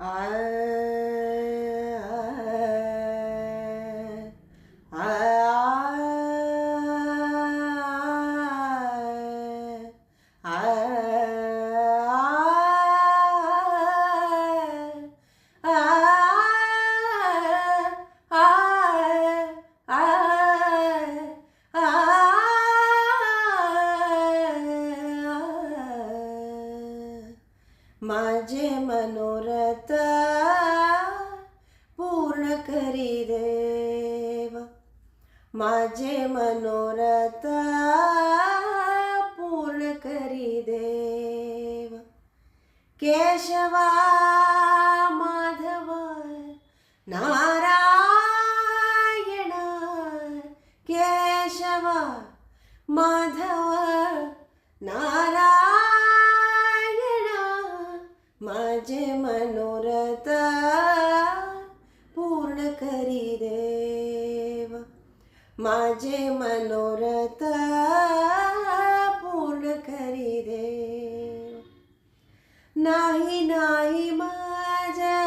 आ माझे मनोरथ पूर्ण करी देव, माझे मनोरथ पूर्ण करी देव. केशवा माधव नारायण, केशवा माधव नारायण, माझे मनोरथ पूर्ण करी देव, माझे मनोरथ पूर्ण करी देव. नाही नाही माझ्या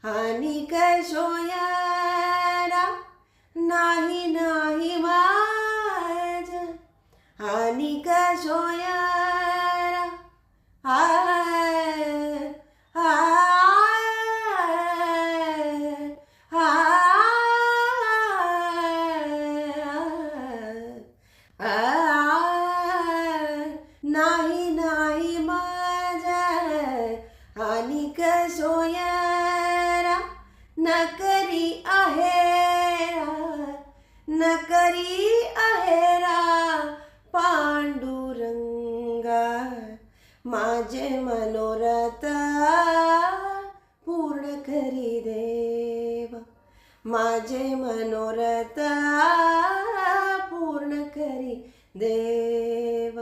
हानिक सोयरा, नाही नाही माझ्या हानिक सोयरा. नाही नाही माझ्या हानिक सोयरा, नकरी आहेरा, नकरी आहेरा पांडुरंगा. माझे मनोरथ पूर्ण करी देव, माझे मनोरथ पूर्ण करी देव.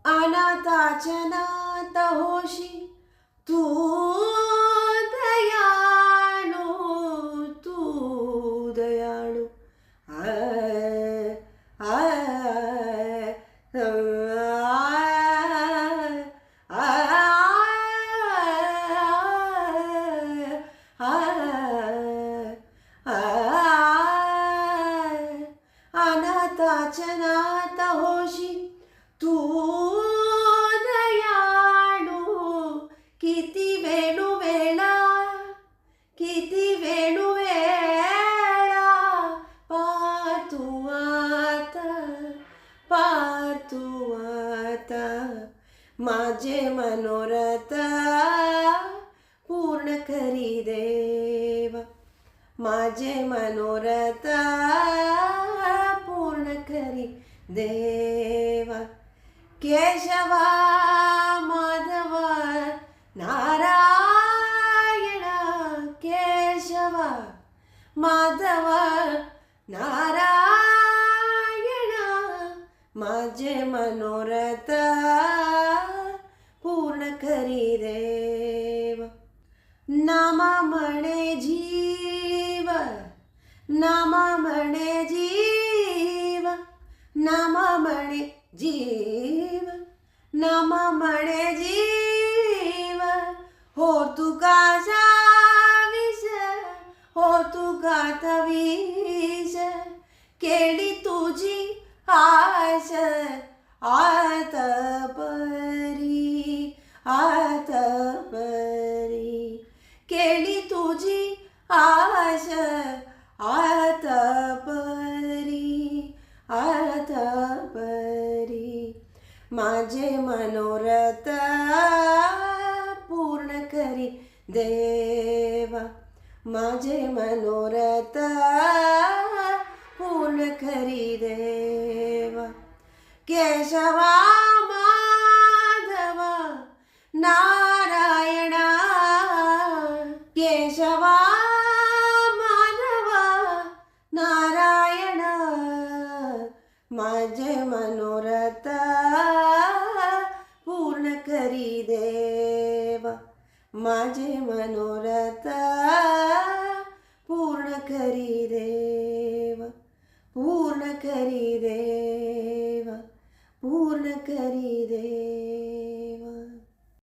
अनाथाच्या नाथ होशी तू दयाळू, तू दयाळू. अनाथाच्या नाथ होशी तू दयाळू. किती वेणुवेळा, किती वेणुवेळा पातू आता, पातू आता. माझे मनोरथ पूर्ण करी देव, माझे मनोरथ पूर्ण करी देव. केशवा माधव नारायण, केशवा माधव नारायण, माझे मनोरथ पूर्ण करी देव. नामा म्हणे जीव, नामा म्हणे जीव, नामा म्हणे जीव, नामा म्हणे जीव. हो तुका विष, हो तुका विष, केली तुझी आश आतपरी, आतपरी. केली तुझी आश आतपरी, आतपरी. माझे मनोरथ पूर्ण करी देव, माझे मनोरथ पूर्ण करी देव. केशवा माधव नारायण, केशवा माधव नारायण, माझे मनोरथ पूर्ण करी देव, माझे मनोरथ पूर्ण करी देव, पूर्ण करी देव, पूर्ण करी